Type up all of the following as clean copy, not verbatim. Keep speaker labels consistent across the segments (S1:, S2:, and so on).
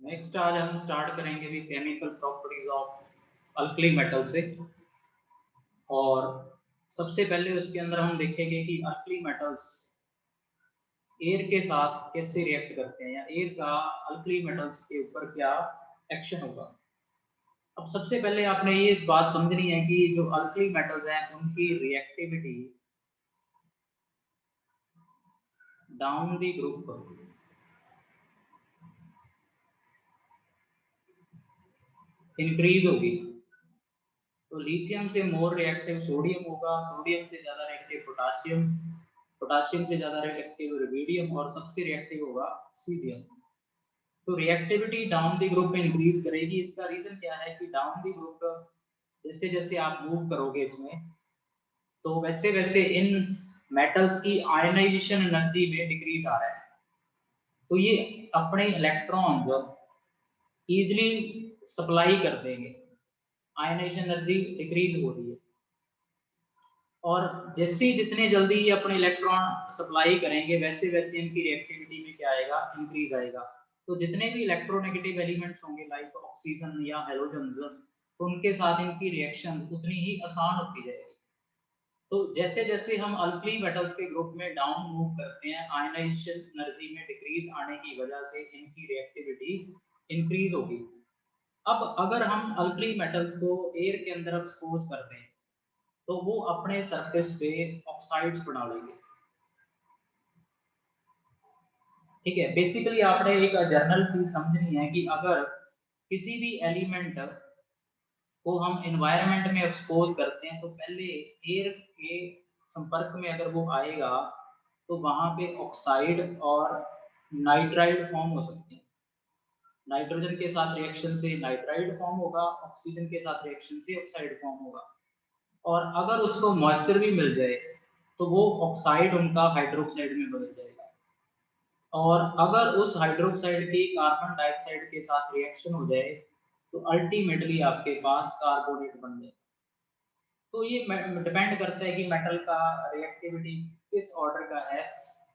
S1: Next आज हम start करेंगे भी chemical properties of alkali metal से। और सबसे पहले उसके अंदर हम देखेंगे कि अल्कली मेटल्स एयर के साथ कैसे रिएक्ट करते हैं या एयर का अल्कली मेटल्स के ऊपर क्या एक्शन होगा। अब सबसे पहले आपने ये बात समझनी है कि जो अल्कली मेटल्स हैं उनकी reactivity down the group increase होगी। तो लिथियम से मोर रिएक्टिव सोडियम होगा, सोडियम से ज़्यादा रिएक्टिव पोटासियम, पोटासियम से ज़्यादा रिएक्टिव रुबिडियम और सबसे रिएक्टिव होगा सीजियम। तो रिएक्टिविटी डाउन द ग्रुप में इंक्रीज करेगी। इसका रीजन क्या है कि डाउन द ग्रुप जैसे जैसे आप मूव करोगे इसमें, तो वैसे वैसे इन मेटल्स की आयनाइजेशन एनर्जी में डिक्रीज आ रहा है। तो ये अपने इलेक्ट्रॉन जो इजीली सप्लाई कर देंगे, आयनाइजेशन एनर्जी डिक्रीज हो रही है। और जैसे जितने जल्दी ये अपने इलेक्ट्रॉन सप्लाई करेंगे वैसे वैसे इनकी रिएक्टिविटी में क्या आएगा, इंक्रीज आएगा। तो जितने भी इलेक्ट्रोनेगेटिव एलिमेंट्स होंगे लाइक ऑक्सीजन या हेलोजन्स, तो उनके साथ इनकी रिएक्शन उतनी ही आसान होती जाएगी। तो जैसे जैसे हम अल्कली मेटल्स के ग्रुप में डाउन मूव करते हैं, आयनाइजेशन एनर्जी में डिक्रीज आने की वजह से इनकी रिएक्टिविटी इंक्रीज होगी। अब अगर हम अल्कली मेटल्स को एयर के अंदर एक्सपोज करते हैं तो वो अपने सरफेस पे ऑक्साइड्स बना लेंगे। ठीक है, बेसिकली आपने एक जर्नल चीज समझनी है कि अगर किसी भी एलिमेंट को हम एनवायरनमेंट में एक्सपोज करते हैं तो पहले एयर के संपर्क में अगर वो आएगा तो वहां पे ऑक्साइड और नाइट्राइड फॉर्म हो सकते हैं। नाइट्रोजन के साथ रिएक्शन से नाइट्राइड फॉर्म होगा, ऑक्सीजन के साथ रिएक्शन से ऑक्साइड फॉर्म होगा। और अगर उसको मॉइस्चर भी मिल जाए तो वो ऑक्साइड उनका हाइड्रोक्साइड में बदल जाएगा। और अगर उस हाइड्रोक्साइड की कार्बन डाइऑक्साइड के साथ रिएक्शन हो जाए तो अल्टीमेटली आपके पास कार्बोनेट बन जाए। तो ये डिपेंड करता है कि मेटल का रिएक्टिविटी किस ऑर्डर का है।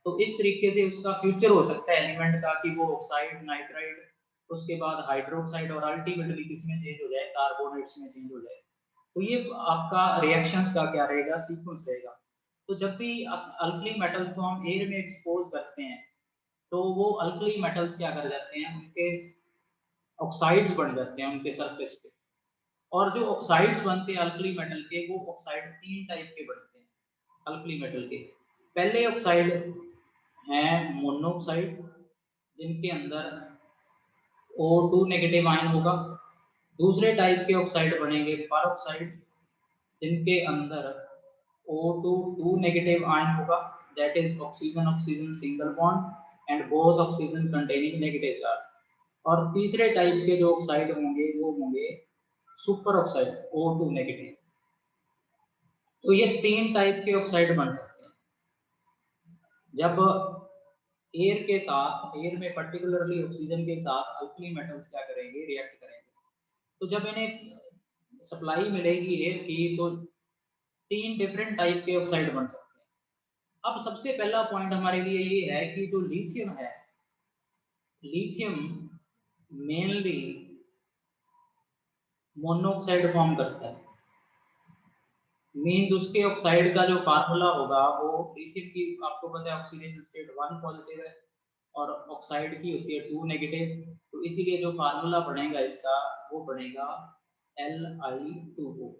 S1: तो इस तरीके से उसका फ्यूचर हो सकता है एलिमेंट का कि वो ऑक्साइड, नाइट्राइड, उसके बाद हाइड्रोक्साइड और अल्टीमेटली किसमें चेंज हो जाए, कार्बोनेट्स में चेंज हो जाए। तो ये आपका रिएक्शंस का क्या रहेगा, सीक्वेंस रहेगा। तो जब भी अल्कली मेटल्स को हम एयर में एक्सपोज करते हैं तो वो अल्कली मेटल्स क्या कर जाते हैं, उनके ऑक्साइड्स बन जाते हैं उनके सरफेस पे। और जो ऑक्साइड्स बनते हैं अल्कली मेटल के, वो ऑक्साइड तीन टाइप के बनते हैं अल्कली मेटल के। पहले ऑक्साइड हैं मोनोऑक्साइड, जिनके अंदर O2 नेगेटिव आयन होगा। दूसरे टाइप के ऑक्साइड बनेंगे परऑक्साइड, जिनके अंदर O2 2 नेगेटिव आयन होगा, that is oxygen oxygen single bond and both oxygen containing negative charge. और तीसरे टाइप के जो ऑक्साइड होंगे वो होंगे सुपर ऑक्साइड, O2 नेगेटिव। तो ये तीन टाइप के ऑक्साइड बन सकते हैं जब एयर के साथ, एयर में पर्टिकुलरली ऑक्सीजन के साथ अल्कली मेटल्स क्या करेंगे, रिएक्ट करेंगे। तो जब इन्हें सप्लाई मिलेगी एयर की तो तीन डिफरेंट टाइप के ऑक्साइड बन सकते हैं। अब सबसे पहला पॉइंट हमारे लिए ये है कि जो लिथियम है, लिथियम मेनली मोनोऑक्साइड फॉर्म करता है। मीन्स उसके ऑक्साइड का जो फार्मूला होगा वो लिथियम की, आपको पता है ऑक्सीडेशन स्टेट 1 पॉजिटिव है और ऑक्साइड की होती है 2 नेगेटिव। तो इसीलिए जो फार्मूला बनेगा इसका वो बनेगा Li2O।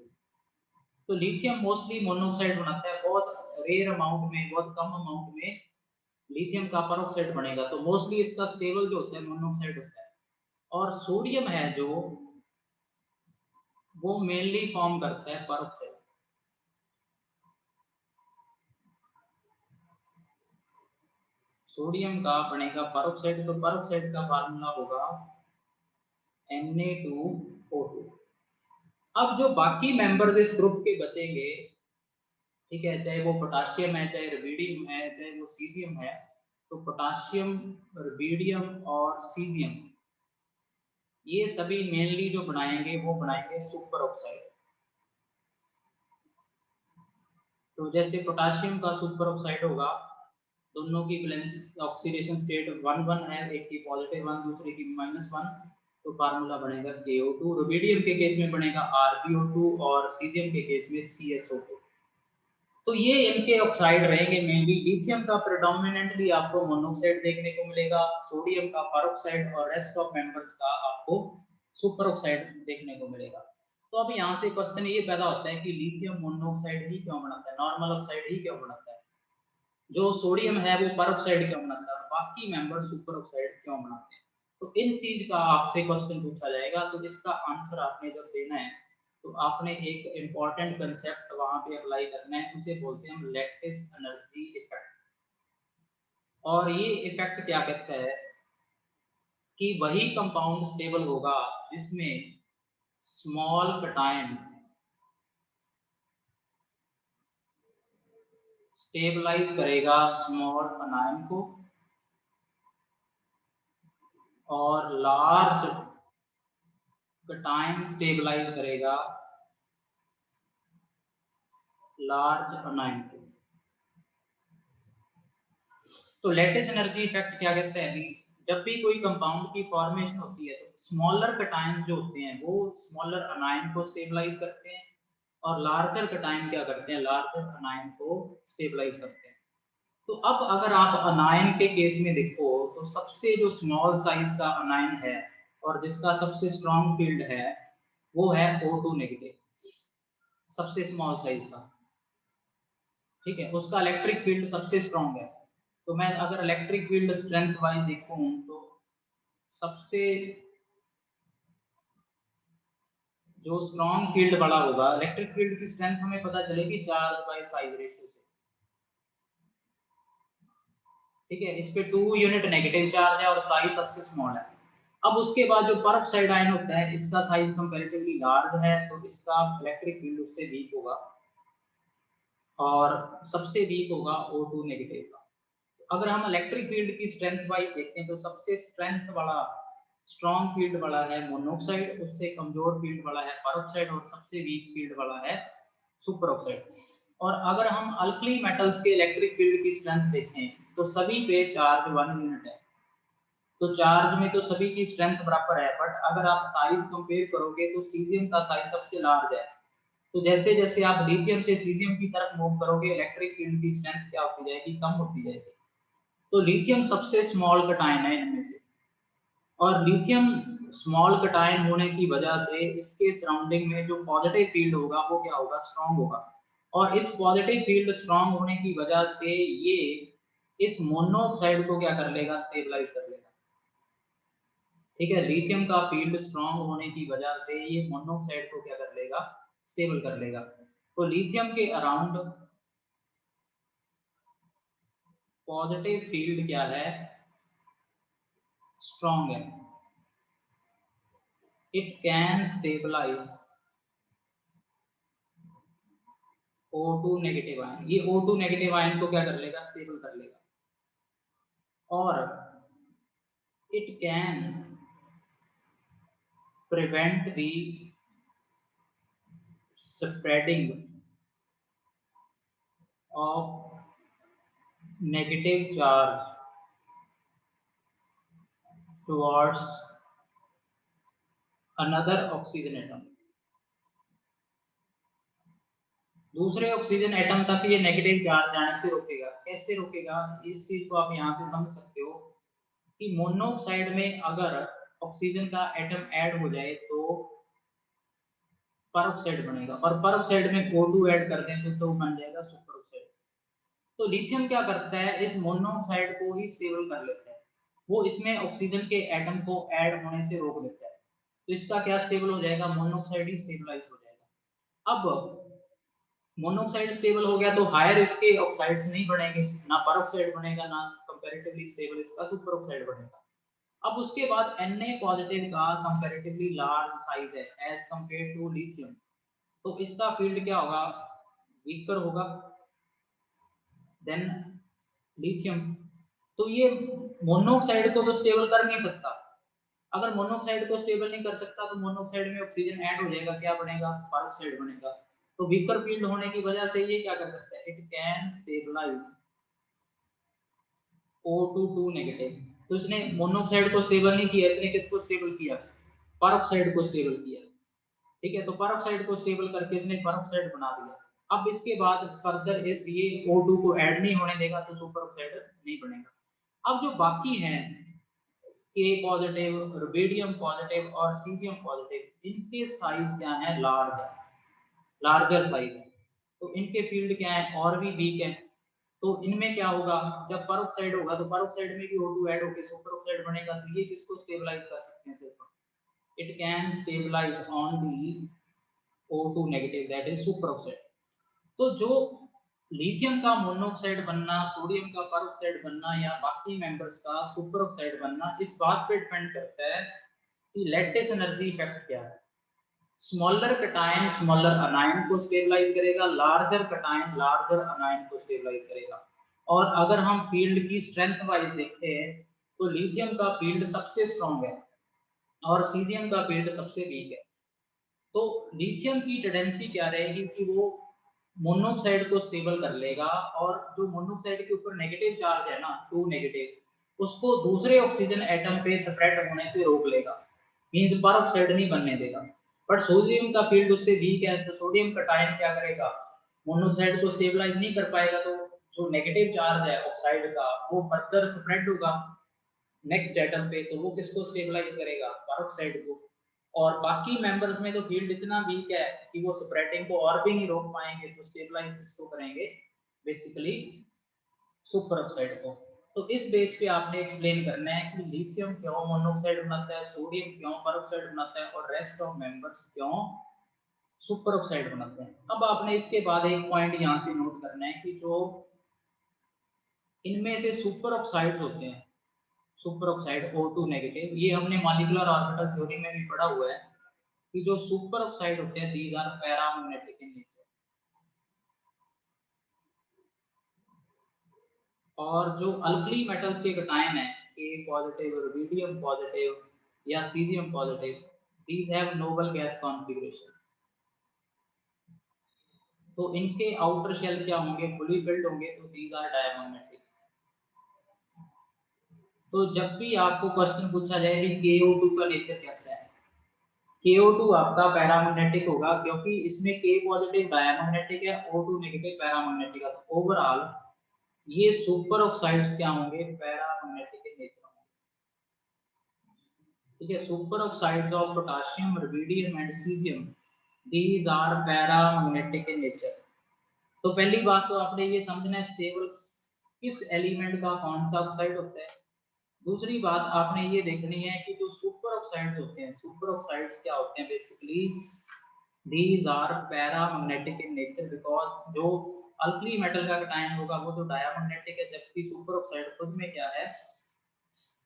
S1: तो लिथियम मोस्टली मोनोऑक्साइड बनाता है, बहुत रेयर अमाउंट में, बहुत कम अमाउंट में लिथियम का परऑक्साइड बनेगा। तो मोस्टली इसका स्टेबल जो होता है मोनोऑक्साइड होता है। और सोडियम है जो, वो मेनली फॉर्म करता है परऑक्साइड। सोडियम का बनेगा परऑक्साइड, तो परऑक्साइड का फार्मूला होगा Na2O2। अब जो बाकी मेंबर्स इस ग्रुप के बचेंगे, ठीक है, चाहे वो पोटाशियम है, चाहे रुबिडियम है, चाहे वो सीजियम है, तो पोटाशियम, रुबिडियम और सीजियम ये सभी मेनली जो बनाएंगे वो बनाएंगे सुपर ऑक्साइड। तो जैसे पोटाशियम का सुपर ऑक्साइड होगा दोनों की वैलेंस ऑक्सीडेशन स्टेट 1 1 है, एक की +1 दूसरे की -1, तो फार्मूला बनेगा KO2। रुबिडियम के केस में बनेगा RbO2 और सीजियम के केस में CSO2। तो ये इनके ऑक्साइड रहेंगे मेनली। लिथियम का प्रेडोमिनेंटली आपको मोनोऑक्साइड देखने को मिलेगा, सोडियम का परऑक्साइड और रेस्ट ऑफ मेंबर्स का आपको सुपर ऑक्साइड देखने को मिलेगा। तो अब यहाँ से क्वेश्चन ये पैदा होता है कि लिथियम मोनोऑक्साइड ही क्यों बनाता है, नॉर्मल ऑक्साइड ही क्यों बनाता है, जो सोडियम है वो परऑक्साइड क्यों बनाता है और बाकी मेंबर सुपर ऑक्साइड क्यों बनाते हैं। तो इन चीज का आपसे क्वेश्चन पूछा जाएगा, तो इसका आंसर आपने जब देना है तो आपने एक इंपॉर्टेंट कंसेप्ट वहां पे अप्लाई करना है, उसे बोलते हैं हम लैटिस एनर्जी इफेक्ट। और ये इफेक्ट क्या कहता है कि वही कंपाउंड स्टेबल होगा जिसमें स्मॉल कटायन स्टेबलाइज करेगा स्मॉल अनायन को और लार्ज कटायन स्टेबलाइज करेगा लार्ज अनायन को। तो लेटिस एनर्जी इफेक्ट क्या कहते हैं, जब भी कोई कंपाउंड की फॉर्मेशन होती है तो स्मॉलर कटायन जो होते हैं वो स्मॉलर अनायन को स्टेबलाइज करते हैं और लार्जर कटायन क्या करते हैं, लार्जर अनायन को स्टेबलाइज करते हैं। तो अब अगर आप अनायन के केस में देखो तो सबसे जो स्मॉल साइज का अनायन है और जिसका सबसे स्ट्रॉन्ग फील्ड है वो है O2 नेगेटिव, सबसे स्मॉल साइज का। ठीक है, उसका इलेक्ट्रिक फील्ड सबसे स्ट्रॉन्ग है। तो मैं अगर इलेक्ट्रिक फील्ड स्ट्रेंथ वाइज देखूं तो सबसे जो स्ट्रॉन्ग फील्ड वाला होगा, इलेक्ट्रिक फील्ड की स्ट्रेंथ हमें पता चलेगी चार्ज बाय साइज रेशियो से। ठीक है, इस पे 2 यूनिट नेगेटिव चार्ज है और साइज सबसे स्मॉल है। अब उसके बाद जो परऑक्साइड आयन होता है इसका साइज कंपैरेटिवली लार्ज है, तो इसका इलेक्ट्रिक फील्ड उससे वीक होगा और सबसे वीक होगा O2 नेगेटिव का। अगर हम इलेक्ट्रिक फील्ड की स्ट्रेंथ वाइज देखते हैं तो सबसे स्ट्रेंथ वाला स्ट्रॉन्ग फील्ड वाला है मोनोऑक्साइड, उससे कमजोर फील्ड वाला है परऑक्साइड और सबसे वीक फील्ड वाला है सुपर ऑक्साइड। और अगर हम अल्कली मेटल्स के इलेक्ट्रिक फील्ड की स्ट्रेंथ देखें तो सभी पे चार्ज 1 यूनिट है, तो चार्ज में तो सभी की स्ट्रेंथ बराबर है, बट अगर आप साइज कंपेयर करोगे तो सीजियम का साइज सबसे लार्ज है। तो जैसे जैसे आप लिथियम से सीजियम की तरफ मूव करोगे इलेक्ट्रिक फील्ड की स्ट्रेंथ क्या होती जाएगी, कम होती जाएगी। तो लिथियम सबसे स्मॉल कटायन है इनमें से, और लिथियम स्मॉल कटायन होने की वजह से इसके सराउंडिंग में जो पॉजिटिव फील्ड होगा वो क्या होगा, स्ट्रांग होगा। और इस पॉजिटिव फील्ड स्ट्रांग होने की वजह से ये इस मोनोऑक्साइड को क्या कर लेगा, स्टेबलाइज कर लेगा। ठीक है, लिथियम का फील्ड स्ट्रांग होने की वजह से ये मोनोऑक्साइड को क्या कर लेगा, स्टेबल कर लेगा। तो लिथियम के अराउंड पॉजिटिव फील्ड क्या है, स्ट्रांग है। It can stabilise O2 negative ion, ये O2 नेगेटिव आयन को क्या कर लेगा, स्टेबल कर लेगा। और it can prevent the spreading of negative charge towards another oxygen atom, दूसरे ऑक्सीजन एटम तक ये नेगेटिव चार्ज जाने से रोकेगा। कैसे रोकेगा, इस चीज को आप यहाँ से समझ सकते हो कि मोनोऑक्साइड में अगर ऑक्सीजन का एटम ऐड हो जाए तो परऑक्साइड बनेगा, और परऑक्साइड में O2 ऐड कर दें तो बन जाएगा सुपर ऑक्साइड। तो लिथियम क्या करता है, इस मोनोऑक्साइड को ही स्टेबल कर लेता है, वो इसमें ऑक्सीजन के एटम को ऐड होने से रोक देता है। तो इसका क्या स्टेबल हो जाएगा, मोनोऑक्साइड ही स्टेबलाइज हो जाएगा। अब मोनोऑक्साइड स्टेबल हो गया तो हायर इसके ऑक्साइड्स नहीं बनेंगे, ना परऑक्साइड बनेगा ना कंपैरेटिवली स्टेबल इसका सुपर ऑक्साइड बनेगा। अब उसके बाद Na पॉजिटिव का कंपैरेटिवली लार्ज साइज है एज कंपेयर टू लिथियम, तो इसका फील्ड क्या होगा, वीकर होगा देन लिथियम। तो ये मोनोऑक्साइड को तो स्टेबल कर नहीं सकता। अगर मोनोऑक्साइड को स्टेबल नहीं कर सकता तो मोनोऑक्साइड में ऑक्सीजन ऐड हो जाएगा, क्या बनेगा, परऑक्साइड बनेगा। तो वीकर फील्ड होने की वजह से ये क्या कर सकता है, it can stabilise O2 negative. तो इसने मोनोऑक्साइड को स्टेबल नहीं किया, इसने किसको स्टेबल किया? परऑक्साइड को स्टेबल किया। ठीक है, तो परऑक्साइड को स्टेबल करके इसने परऑक्साइड बना दिया। अब इसके बाद फर्दर ये O2 को ऐड नहीं होने देगा तो सुपर ऑक्साइड नहीं बनेगा। अब जो बाकी हैं के पॉजिटिव, रुबिडियम पॉजिटिव और सीजियम पॉजिटिव, इनके साइज क्या है? लार्ज है, लार्जर साइज है। तो इनके फील्ड क्या है? और भी वीक है। तो इनमें क्या होगा? जब परऑक्साइड होगा तो परऑक्साइड में भी O2 ऐड होकर सुपर ऑक्साइड बनेगा। तो ये किसको स्टेबलाइज कर सकते हैं? सिर्फ it can stabilise on the O2 negative, that is super oxide. तो जो लिथियम का मोनोऑक्साइड बनना, सोडियम का परऑक्साइड बनना या बाकी मेंबर्स का सुपर ऑक्साइड बनना, इस बात पे डिपेंड करता है कि लैटिस एनर्जी इफेक्ट क्या है। स्मॉलर कटायन स्मॉलर अनायन को स्टेबलाइज करेगा, लार्जर कटायन लार्जर अनायन को स्टेबलाइज करेगा। और अगर हम फील्ड की स्ट्रेंथ वाइज देखें तो लिथियम का फील्ड सबसे स्ट्रॉन्ग है और सीजियम का फील्ड सबसे वीक है। तो लिथियम की टेंडेंसी क्या रहेगी कि वो मोनोऑक्साइड को स्टेबल कर लेगा और जो मोनोऑक्साइड के ऊपर नेगेटिव चार्ज है ना, 2 नेगेटिव, उसको दूसरे ऑक्सीजन एटम पे सेपरेट होने से रोक लेगा, मींस परऑक्साइड नहीं बनने देगा। बट सोडियम का फील्ड उससे वीक है, तो सोडियम कटायन क्या करेगा? मोनोऑक्साइड को स्टेबलाइज नहीं कर पाएगा, तो जो नेगेटिव चार्ज है ऑक्साइड का वो फर्दर स्प्रेड होगा नेक्स्ट एटम पे, तो वो किसको स्टेबलाइज करेगा? परऑक्साइड को। और बाकी मेंबर्स में तो फील्ड इतना वीक है कि वो स्प्रेडिंग को और भी नहीं रोक पाएंगे, तो स्टेबलाइज किसको करेंगे? बेसिकली सुपर ऑक्साइड को। तो इस बेस पे आपने एक्सप्लेन करना है कि लिथियम क्यों मोनोऑक्साइड बनाता है, सोडियम क्यों परऑक्साइड बनाता है और रेस्ट ऑफ मेंबर्स क्यों सुपर ऑक्साइड बनाते हैं। अब आपने इसके बाद एक पॉइंट यहाँ से नोट करना है कि जो इनमें से सुपर ऑक्साइड होते हैं, सुपर ऑक्साइड O2 नेगेटिव, ये हमने मॉलिक्यूलर ऑर्बिटल थ्योरी में भी पढ़ा हुआ है कि जो सुपर ऑक्साइड होते हैं these are paramagnetic in nature. और जो अल्कली मेटल्स के कटायन है, के पॉजिटिव, रुबिडियम पॉजिटिव या caesium positive, these have noble gas configuration. तो इनके आउटर शेल क्या होंगे? फुली फिल्ड होंगे, तो दीज आर डायमैग्नेटिक। तो जब भी आपको क्वेश्चन पूछा जाए कि KO2 का नेचर कैसा है, KO2 आपका पैरामैग्नेटिक होगा क्योंकि इसमें K पॉजिटिव डायमैग्नेटिक है, O2 नेगेटिव पैरामैग्नेटिक है। तो ओवरऑल ये सुपर ऑक्साइड्स क्या होंगे? पैरामैग्नेटिक के नेचर होंगे। ठीक है, super oxides of potassium, rubidium and caesium, these are paramagnetic in nature. तो पहली बात तो आपने ये समझना है स्टेबल किस एलिमेंट का कौन सा ऑक्साइड होता है। दूसरी बात आपने ये देखनी है कि जो सुपर ऑक्साइड्स होते हैं, सुपर ऑक्साइड्स क्या होते हैं? Basically these are paramagnetic in nature because जो अल्कली मेटल का कटायन होगा वो तो डायमैग्नेटिक है, जबकि सुपर ऑक्साइड खुद में क्या है?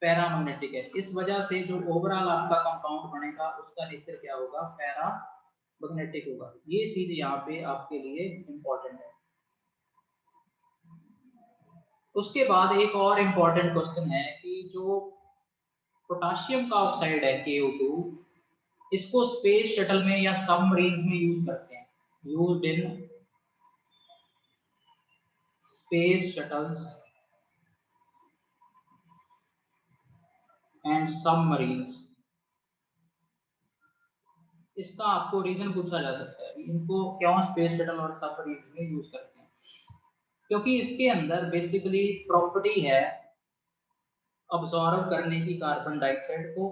S1: पैरामैग्नेटिक है। इस वजह से जो ओवरऑल आपका कंपाउंड बनेगा उसका नेचर क्या होगा? पैरामैग्नेटिक होगा। ये चीज यहाँ पे आपके लिए इंपॉर्टेंट है। उसके बाद एक और इम्पोर्टेंट क्वेश्चन है कि जो पोटाशियम का ऑक्साइड है KO2, इसको स्पेस शटल में या सबमरीन्स में यूज करते हैं, used in space shuttles and submarines. इसका आपको रीजन पूछा जा सकता है इनको क्यों स्पेस शटल और सबमरीन्स में यूज करते हैं। क्योंकि इसके अंदर बेसिकली प्रॉपर्टी है अब्सॉर्ब करने की कार्बन डाइऑक्साइड को,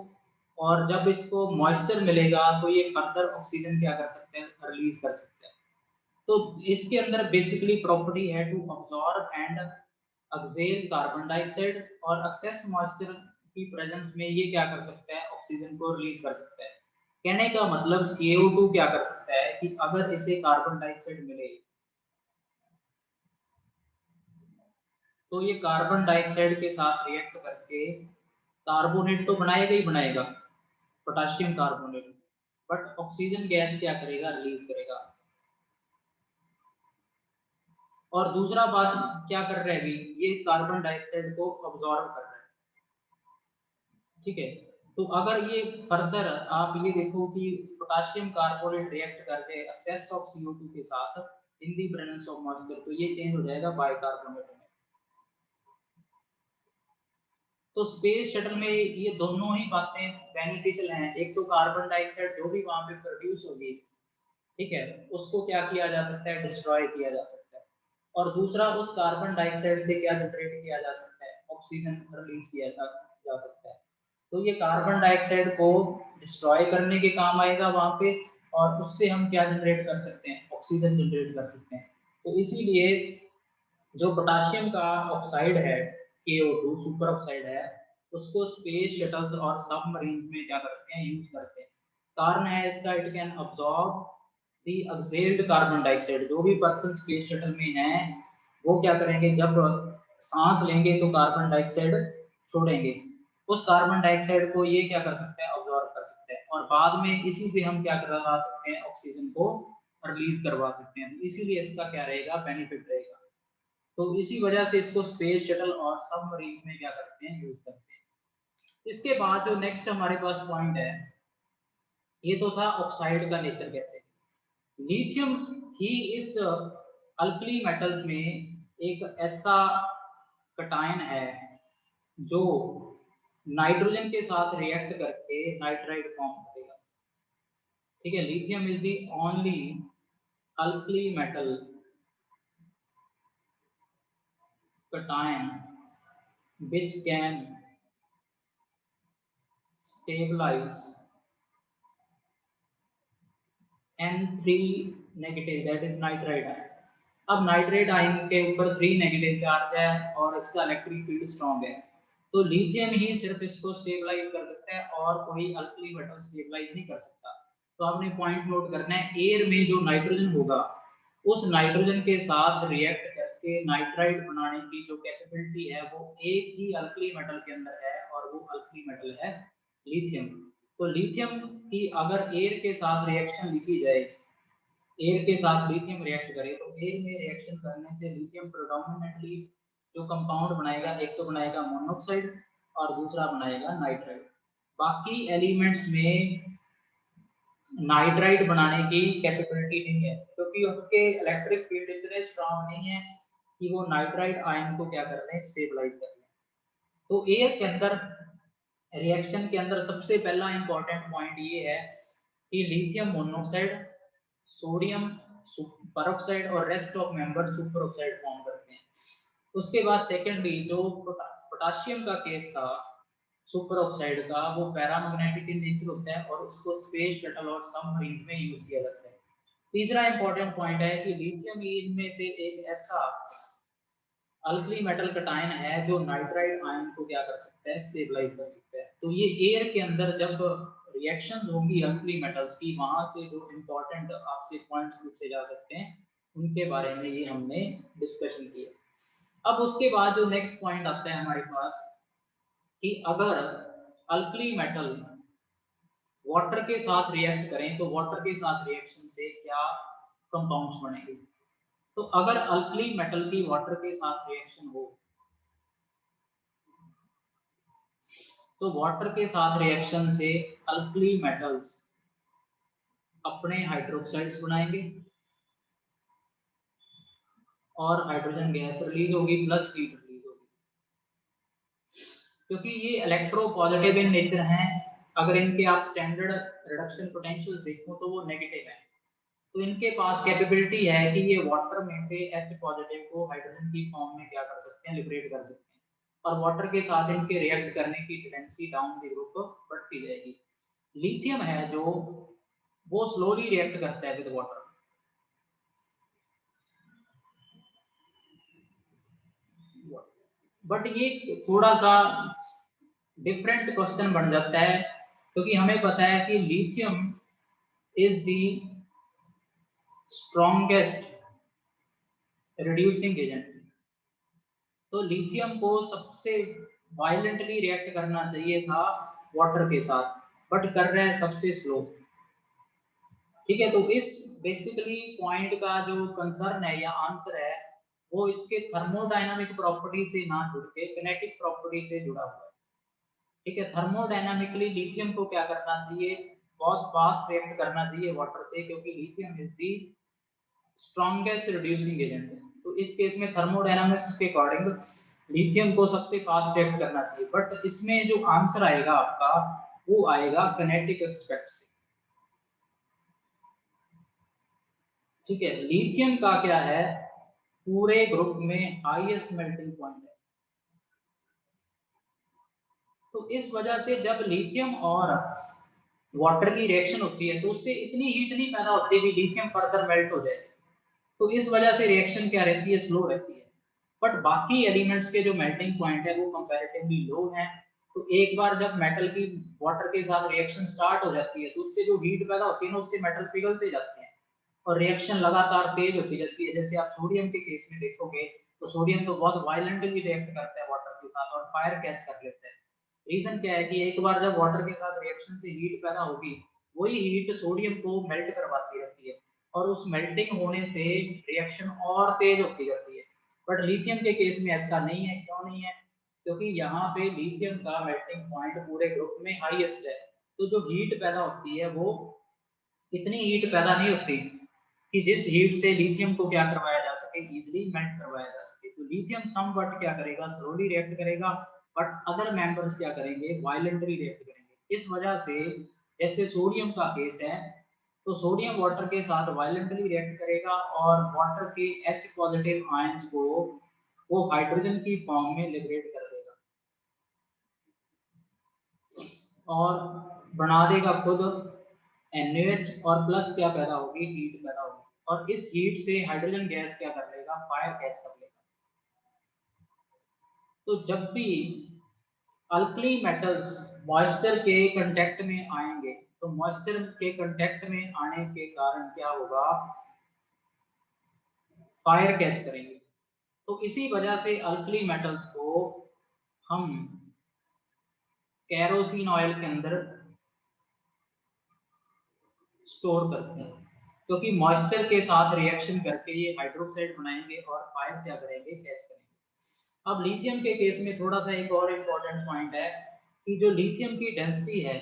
S1: और जब इसको मॉइस्चर मिलेगा तो ये फर्दर ऑक्सीजन क्या कर सकते हैं? रिलीज कर सकते हैं। तो इसके अंदर बेसिकली प्रॉपर्टी है to absorb and expel carbon dioxide, और एक्सेस मॉइस्चर की प्रेजेंस में ये क्या कर सकता है? ऑक्सीजन को रिलीज कर सकता है। कहने का मतलब KO2 क्या कर सकता है कि अगर इसे कार्बन डाइऑक्साइड मिले तो ये कार्बन डाइऑक्साइड के साथ रिएक्ट करके कार्बोनेट तो बनाएगा ही बनाएगा, potassium carbonate, but oxygen gas क्या करेगा? रिलीज करेगा। और दूसरा बात क्या कर रहा है अभी? ये कार्बन डाइऑक्साइड को अब्सॉर्ब कर रहा है। ठीक है, तो अगर ये फर्दर आप ये देखो कि पोटेशियम कार्बोनेट रिएक्ट करके एक्सेस ऑफ CO2 के साथ इन दी प्रेजेंस ऑफ मॉइस्चर, तो ये चेंज हो जाएगा बाइकार्बोनेट में। तो स्पेस शटल में ये दोनों ही बातें बेनिफिशियल हैं। एक तो कार्बन डाइऑक्साइड जो भी वहां पे प्रोड्यूस होगी, ठीक है, उसको क्या किया जा सकता है, डिस्ट्रॉय किया जा सकता है। और दूसरा, उस कार्बन डाइऑक्साइड से क्या जनरेट किया जा सकता है, ऑक्सीजन रिलीज किया जा सकता है। तो ये कार्बन डाइऑक्साइड को डिस्ट्रॉय करने के काम आएगा वहां पे, और उससे हम क्या जनरेट कर सकते हैं, ऑक्सीजन जनरेट कर सकते हैं। तो इसीलिए जो पोटाशियम का ऑक्साइड है, KO2 सुपर ऑक्साइड है, उसको स्पेस शटल्स और सबमरीन्स में क्या करते हैं, यूज करते हैं। कारण है इसका, it can absorb the excelled carbon dioxide. जो भी पर्सन स्पेस शटल में हैं वो क्या करेंगे, जब सांस लेंगे तो कार्बन डाइऑक्साइड छोड़ेंगे, उस कार्बन डाइऑक्साइड को ये क्या कर सकते हैं, अब्सॉर्ब कर सकते हैं, और बाद में इसी से हम क्या करवा सकते हैं, ऑक्सीजन को रिलीज करवा सकते हैं। तो इसीलिए इसका क्या रहेगा, बेनिफिट रहेगा। तो इसी वजह से इसको स्पेस शटल और सबमरीन में क्या करते हैं, यूज करते हैं। इसके बाद जो नेक्स्ट हमारे पास पॉइंट है, ये तो था ऑक्साइड का नेचर कैसे। लिथियम ही इस अल्कली मेटल्स में एक ऐसा कटायन है जो नाइट्रोजन के साथ रिएक्ट करके नाइट्राइड फॉर्म करेगा। ठीक है, lithium is the only alkali metal cation which can stabilize N3 negative, that is nitride ion. अब नाइट्राइड आयन के ऊपर 3 नेगेटिव चार्ज है और इसका इलेक्ट्रिक फील्ड स्ट्रॉन्ग है, तो लिथियम ही सिर्फ इसको स्टेबलाइज कर सकता है और कोई अल्कली मेटल स्टेबलाइज नहीं कर सकता। तो आपने पॉइंट नोट करना है, एयर में जो नाइट्रोजन होगा उस नाइट्रोजन के साथ रिएक्ट करके नाइट्राइड बनाने की जो कैपेबिलिटी है वो एक ही अल्कली मेटल के अंदर है, और वो अल्कली मेटल है लिथियम। तो लिथियम की अगर एयर के साथ रिएक्शन लिखी जाए, एयर के साथ लिथियम रिएक्ट करे, तो एयर में रिएक्शन करने से लिथियम प्रेडोमिनेटली जो कंपाउंड बनाएगा, एक तो बनाएगा मोनोऑक्साइड और दूसरा बनाएगा नाइट्राइड। बाकी एलिमेंट्स में नाइट्राइड बनाने की कैपेबिलिटी नहीं है, क्योंकि उनके इलेक्ट्रिक फील्ड इतने स्ट्रांग नहीं है कि वो नाइट्राइड आयन को क्या कर लें, स्टेबलाइज कर लें। तो एयर के अंदर रिएक्शन के अंदर सबसे पहला इंपॉर्टेंट पॉइंट ये है कि लिथियम मोनोऑक्साइड, सोडियम परऑक्साइड और rest of member super oxide form करते हैं। उसके बाद सेकेंडली जो पोटाशियम का केस था सुपर ऑक्साइड का, वो पैरामैग्नेटिक इन नेचर होता है और उसको स्पेस शटल और सबमरीन में यूज किया जाता है। तीसरा इंपॉर्टेंट पॉइंट है कि लिथियम इनमें से एक ऐसा अल्कली मेटल कटायन है जो नाइट्राइड आयन को क्या कर सकता है, स्टेबलाइज कर सकता है। तो ये एयर के अंदर जब रिएक्शन होंगी अल्कली मेटल्स की, वहां से जो इंपॉर्टेंट आपसे पॉइंट्स पूछे जा सकते हैं उनके बारे में ये हमने डिस्कशन किया। अब उसके बाद जो नेक्स्ट पॉइंट आता है हमारे पास कि अगर अल्कली मेटल वाटर के साथ रिएक्ट करें तो वाटर के साथ रिएक्शन से क्या कंपाउंड्स बनेंगे। तो अगर अल्कली मेटल की वाटर के साथ रिएक्शन हो तो वाटर के साथ रिएक्शन से अल्कली मेटल्स अपने हाइड्रोक्साइड्स बनाएंगे और हाइड्रोजन गैस रिलीज होगी प्लस हीट रिलीज होगी। क्योंकि ये इलेक्ट्रोपॉजिटिव इन नेचर हैं, अगर इनके आप स्टैंडर्ड रिडक्शन पोटेंशियल देखो तो वो नेगेटिव है। तो इनके पास कैपेबिलिटी है कि ये वाटर में से H पॉजिटिव को हाइड्रोजन की फॉर्म में क्या कर सकते हैं, लिबरेट कर सकते हैं, और वाटर के साथ इनके रिएक्ट करने की टेंडेंसी डाउन द ग्रुप बढ़ती जाएगी। लिथियम है जो वो स्लोली रिएक्ट करता है विद वाटर। बट ये थोड़ा सा डिफरेंट क्वेश्चन बन जाता है, क्योंकि हमें पता है कि lithium is the strongest reducing agent. तो लिथियम को सबसे वायलेंटली रिएक्ट करना चाहिए था वाटर के साथ, बट कर रहा है सबसे स्लो। ठीक है, तो इस बेसिकली पॉइंट का जो कंसर्न है या आंसर है वो इसके थर्मोडायनामिक प्रॉपर्टी से ना जुड़ के किनेटिक प्रॉपर्टी से जुड़ा हुआ है। ठीक है, थर्मोडायनामिकली लिथियम को क्या करना चाहिए, बहुत फास्ट रिएक्ट करना चाहिए वाटर से, क्योंकि lithium is the strongest reducing agent है। तो इस केस में थर्मोडायनामिक्स के अकॉर्डिंग लिथियम को सबसे फास्ट रिएक्ट करना चाहिए, बट इसमें जो आंसर आएगा आपका वो आएगा किनेटिक एस्पेक्ट से। ठीक है, लिथियम का क्या है, पूरे ग्रुप में हाईएस्ट मेल्टिंग पॉइंट है। तो इस वजह से जब लिथियम और वाटर की रिएक्शन होती है तो उससे इतनी हीट नहीं पैदा होती कि लिथियम फर्दर मेल्ट हो जाए। तो इस वजह से रिएक्शन क्या रहती है, स्लो रहती है। बट बाकी एलिमेंट्स के जो मेल्टिंग पॉइंट है वो कंपैरेटिवली लो है। तो एक बार जब मेटल की वाटर के साथ रिएक्शन स्टार्ट हो जाती है तो उससे जो हीट पैदा होती है ना, उससे मेटल पिघलते जाते हैं और रिएक्शन लगातार तेज होती जाती है। जैसे आप सोडियम के केस में देखोगे तो सोडियम तो बहुत वायलेंटली रिएक्ट करता है वाटर के साथ और फायर कैच कर लेता है। रीजन क्या है कि एक बार जब वाटर के साथ रिएक्शन से हीट पैदा होगी, वही हीट सोडियम को मेल्ट करवाती रहती है और उस मेल्टिंग होने से रिएक्शन और तेज होती जाती है। बट लिथियम के केस में ऐसा नहीं है। क्यों नहीं है? क्योंकि यहाँ पे लिथियम का मेल्टिंग पॉइंट पूरे ग्रुप में हाईएस्ट है। तो जो हीट पैदा होती है वो इतनी हीट पैदा नहीं होती कि जिस हीट से लिथियम को क्या करवाया जा सके, इजीली मेल्ट करवाया जा सके। तो लिथियम समवट क्या करेगा, स्लोली रिएक्ट करेगा, बट अदर मेंबर्स क्या करेंगे, वायलेंटली रिएक्ट करेंगे। इस वजह से जैसे सोडियम का केस है, तो सोडियम वाटर के साथ वायलेंटली रिएक्ट करेगा और वाटर के H पॉजिटिव आयंस को वो हाइड्रोजन की फॉर्म में लिबरेट कर देगा और बना देगा खुद NaOH, और प्लस क्या पैदा होगी, हीट पैदा होगी। और इस हीट से हाइड्रोजन गैस क्या कर लेगा, फायर कैच कर लेगा। तो जब भी अल्कली मेटल्स मॉइस्चर के कांटेक्ट में आएंगे तो मॉइस्चर के कांटेक्ट में आने के कारण क्या होगा, फायर कैच करेंगे। तो इसी वजह से अल्कली मेटल्स को हम कैरोसिन ऑयल के अंदर स्टोर करते हैं, क्योंकि मॉइस्चर के साथ रिएक्शन करके ये हाइड्रोक्साइड बनाएंगे और फायर क्या करेंगे, कैच करेंगे। अब लिथियम के केस में थोड़ा सा एक और इम्पोर्टेंट पॉइंट है कि जो लिथियम की डेंसिटी है,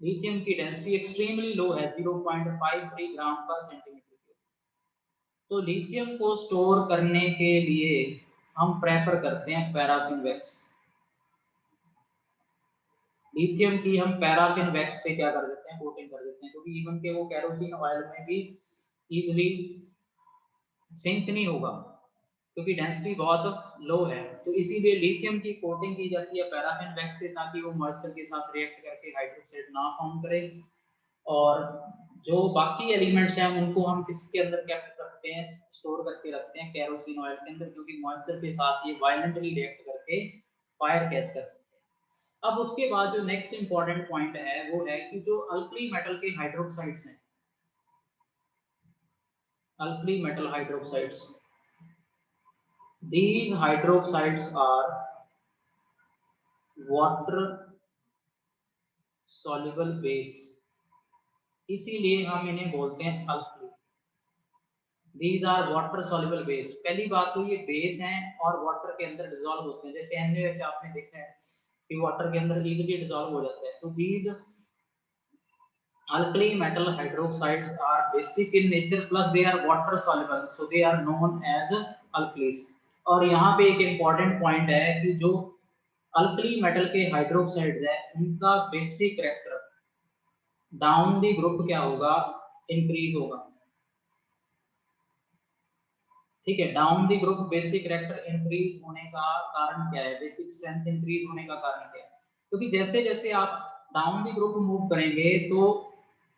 S1: लिथियम की डेंसिटी एक्सट्रीमली लो है, 0.53 ग्राम पर सेंटीमीटर क्यूब। तो लिथियम को स्टोर करने के लिए हम प्रेफर करते हैं पैराफिन वैक्स। लिथियम की हम पैराफिन वैक्स से क्या कर देते हैं, कोटिंग कर देते हैं, क्योंकि इवन के वो कैरोसिन ऑयल में भी इजीली सिंक नहीं होगा क्योंकि डेंसिटी बहुत लो है। तो इसीलिए लिथियम की कोटिंग की जाती है पैराफिन वैक्स से, ताकि वो मॉइस्चर के साथ रिएक्ट करके हाइड्रोक्साइड ना फॉर्म करे। और जो बाकी एलिमेंट्स हैं उनको हम किसके अंदर कैप्ट रखते हैं, स्टोर करके रखते हैं कैरोसिन ऑयल के अंदर, क्योंकि मॉइस्चर के साथ ये वायलेंटली रिएक्ट करके फायर कैच कर सकते हैं। अब उसके बाद जो नेक्स्ट इंपॉर्टेंट पॉइंट है वो है कि जो अल्कली मेटल के हाइड्रोक्साइड्स हैं, alkali metal hydroxides, these hydroxides are water soluble base, इसीलिए हम इन्हें बोलते हैं alkali. these are water soluble base। पहली बात तो ये बेस हैं और वाटर के अंदर डिसॉल्व होते हैं, जैसे NaOH आपने देखा है कि वाटर के अंदर इजीली डिसॉल्व हो जाता है। तो these alkali metal hydroxides are basic in nature plus they are water soluble, so they are known as alkalis। और यहाँ पे एक इम्पॉर्टेंट पॉइंट है कि जो अल्कली मेटल के हाइड्रोक्साइड्स है उनका basic character down the group क्या होगा, इंक्रीज होगा। ठीक है, down the group basic character increase होने का कारण क्या है, बेसिक स्ट्रेंथ इंक्रीज होने का कारण क्या है, क्योंकि जैसे जैसे आप डाउन दी ग्रुप मूव करेंगे तो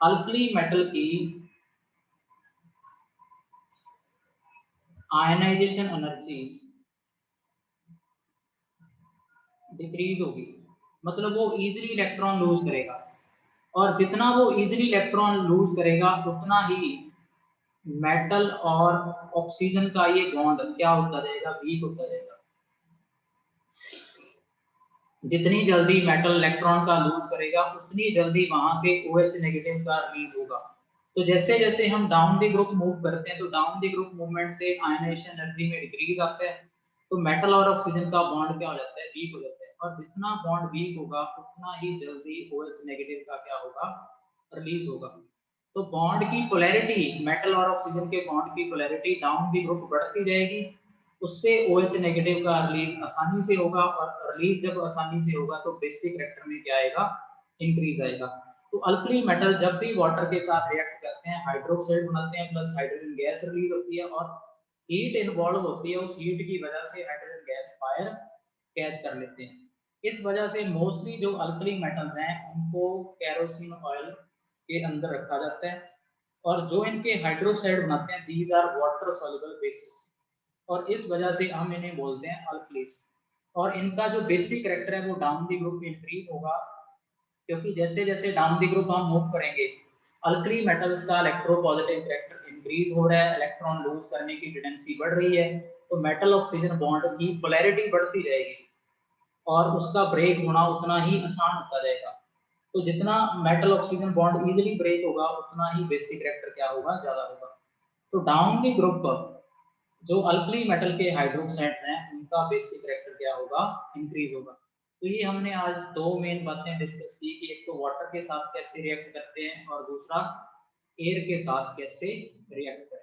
S1: अल्कली मेटल की आयनाइजेशन एनर्जी डिक्रीज होगी, मतलब वो इजीली इलेक्ट्रॉन लूज करेगा। और जितना वो इजीली इलेक्ट्रॉन लूज करेगा उतना ही मेटल और ऑक्सीजन का ये बॉन्ड क्या होता जाएगा, वीक होता जाएगा। जितनी जल्दी मेटल इलेक्ट्रॉन का लूज करेगा उतनी जल्दी वहां से OH नेगेटिव का रिलीज होगा। तो जैसे जैसे हम डाउन द ग्रुप मूव करते हैं तो डाउन द ग्रुप मूवमेंट से आयनाइजेशन एनर्जी में डिक्रीज आता है, तो मेटल और ऑक्सीजन का बॉन्ड क्या हो जाता है, वीक हो जाता है। और जितना बॉन्ड वीक होगा उतना ही जल्दी OH नेगेटिव का क्या होगा, रिलीज होगा। तो बॉन्ड की पोलैरिटी, मेटल और ऑक्सीजन के बॉन्ड की पोलैरिटी डाउन द ग्रुप बढ़ती जाएगी उससे OH नेगेटिव का रिलीज आसानी से होगा, और रिलीज जब आसानी से होगा तो बेसिक रिएक्टर में क्या आएगा, इंक्रीज आएगा। तो अल्कली मेटल जब भी वाटर के साथ रिएक्ट करते हैं हाइड्रोक्साइड बनाते हैं, प्लस हाइड्रोजन गैस रिलीज होती है और हीट इन्वॉल्व होती है, उस हीट की वजह से हाइड्रोजन गैस फायर कैच कर लेते हैं। इस वजह से मोस्टली जो अल्कली मेटल्स हैं उनको केरोसिन ऑयल के अंदर रखा जाता है, और जो इनके हाइड्रोक्साइड बनाते हैं these are water soluble bases, और इस वजह से हम इन्हें बोलते हैं अल्कलीस। और इनका जो बेसिक कैरेक्टर है वो डाउन द ग्रुप इंक्रीज होगा, क्योंकि जैसे जैसे डाउन द ग्रुप हम मूव करेंगे अल्कली मेटल्स का इलेक्ट्रोपॉजिटिव कैरेक्टर इंक्रीज हो रहा है, इलेक्ट्रॉन लूज करने की टेंडेंसी बढ़ रही है, तो मेटल ऑक्सीजन बॉन्ड की पोलैरिटी बढ़ती जाएगी और उसका ब्रेक होना उतना ही आसान होता जाएगा। तो जितना metal oxygen bond easily break होगा उतना ही बेसिक कैरेक्टर क्या होगा, ज्यादा होगा। तो डाउन द ग्रुप जो अल्कली मेटल के हाइड्रोक्साइड्स हैं उनका बेसिक कैरेक्टर क्या होगा, इंक्रीज होगा। तो ये हमने आज दो मेन बातें डिस्कस की कि एक तो वाटर के साथ कैसे रिएक्ट करते हैं और दूसरा एयर के साथ कैसे रिएक्ट करते हैं।